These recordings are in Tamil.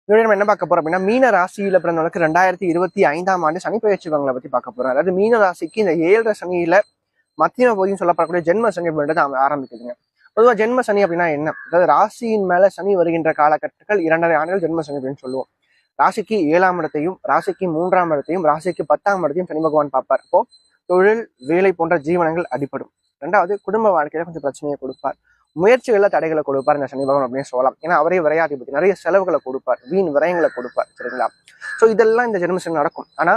இதோட நம்ம என்ன பார்க்க போறோம் அப்படின்னா, மீன ராசியில பிறந்தவங்களுக்கு 2025ஆம் ஆண்டு சனி பெயர்ச்சி பலன்களை பத்தி பார்க்க போறோம். அதாவது மீன ராசிக்கு இந்த 7 சனியில மத்தியம பகுதின்னு சொல்லப்படக்கூடிய ஜென்ம சனி அப்படின்றது ஆரம்பிக்குதுங்க. பொதுவா ஜென்ம சனி அப்படின்னா என்ன? அதாவது ராசியின் மேல சனி வருகின்ற காலகட்டங்கள் 2.5 ஆண்டுகள் ஜென்ம சனி அப்படின்னு சொல்லுவோம். ராசிக்கு 7ஆம் இடத்தையும், ராசிக்கு 3ஆம் இடத்தையும், ராசிக்கு 10ஆம் இடத்தையும் சனி பகவான் பார்ப்பார். அப்போ தொழில், வேலை போன்ற ஜீவனங்கள் அடிபடும். 2வது, குடும்ப வாழ்க்கையில கொஞ்சம் பிரச்சனையை கொடுப்பார். முயற்சிகள்ல தடைகளை கொடுப்பார் இந்த சனி பகவான் அப்படின்னு சொல்லலாம். ஏன்னா அவரே விரையாதிபதி, நிறைய செலவுகளை கொடுப்பார், வீண் விரயங்களை கொடுப்பார். சரிங்களா? சோ இதெல்லாம் இந்த ஜென்ம சனி நடக்கும். ஆனா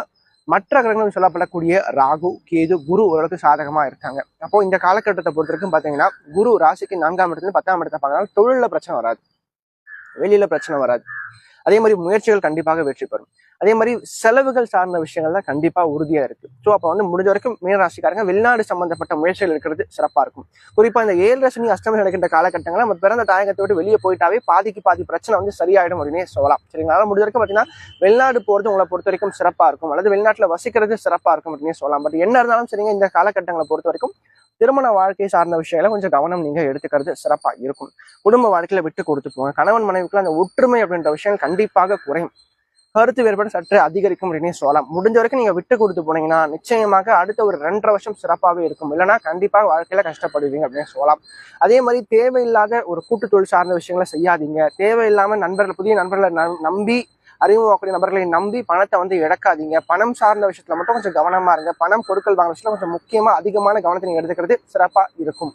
மற்ற கிரகங்கள் சொல்லப்படக்கூடிய ராகு, கேது, குரு ஓரளவுக்கு சாதகமா இருக்காங்க. அப்போ இந்த காலகட்டத்தை பொறுத்த வரைக்கும் பாத்தீங்கன்னா, குரு ராசிக்கு 4ஆம் இடத்துல 10ஆம் இடத்தை பார்க்கறதுனால தொழில பிரச்சனை வராது, வெளியில பிரச்சனை வராது. அதே மாதிரி முயற்சிகள் கண்டிப்பாக வெற்றி பெறும். அதே மாதிரி செலவுகள் சார்ந்த விஷயங்கள் தான் கண்டிப்பா உறுதியா இருக்கு. ஸோ அப்போ முடிஞ்ச வரைக்கும் மீனராசிக்காரங்க வெளிநாடு சம்பந்தப்பட்ட முயற்சிகள் இருக்கிறது சிறப்பா இருக்கும். குறிப்பா இந்த 7 சனி அஷ்டமி நடக்கின்ற காலகட்டங்கள் நம்ம பிறந்த தாயகத்தை விட்டு வெளியே போயிட்டாவே பாதி பிரச்சனை சரியாயிடும் அப்படின்னே சொல்லலாம். சரிங்களா? அதனால முடிஞ்ச வரைக்கும் பாத்தீங்கன்னா வெளிநாடு போறது உங்களை பொறுத்த வரைக்கும் சிறப்பா இருக்கும், அல்லது வெளிநாட்டுல வசிக்கிறது சிறப்பா இருக்கும் அப்படின்னே சொல்லலாம். பட் என்ன இருந்தாலும் சரிங்க, இந்த காலகட்டங்களை பொறுத்த வரைக்கும் திருமண வாழ்க்கை சார்ந்த விஷயங்களை கொஞ்சம் கவனம் நீங்க எடுத்துக்கிறது சிறப்பா இருக்கும். குடும்ப வாழ்க்கையில விட்டு கொடுத்து போங்க. கணவன் மனைவிக்குள்ள அந்த ஒற்றுமை அப்படின்ற விஷயங்கள் கண்டிப்பாக குறையும். கருத்து வேறுபாடு சற்று அதிகரிக்கும் அப்படின்னே சொல்லலாம். முடிஞ்ச வரைக்கும் நீங்க விட்டு கொடுத்து போனீங்கன்னா நிச்சயமாக அடுத்த ஒரு 2.5 வருஷம் சிறப்பாகவே இருக்கும். இல்லைன்னா கண்டிப்பாக வாழ்க்கையில கஷ்டப்படுவீங்க அப்படின்னு சொல்லலாம். அதே மாதிரி தேவையில்லாத ஒரு கூட்டு தொழில் சார்ந்த விஷயங்களை செய்யாதீங்க. தேவையில்லாம புதிய நண்பர்களை நம்பி, அறிமுகக்கூடிய நபர்களை நம்பி பணத்தை இழக்காதீங்க. பணம் சார்ந்த விஷயத்துல மட்டும் கொஞ்சம் கவனமா இருங்க. பணம் கொடுக்கல் வாங்க விஷயத்துல கொஞ்சம் முக்கியமா அதிகமான கவனத்தை நீங்க எடுத்துக்கிறது சிறப்பா இருக்கும்.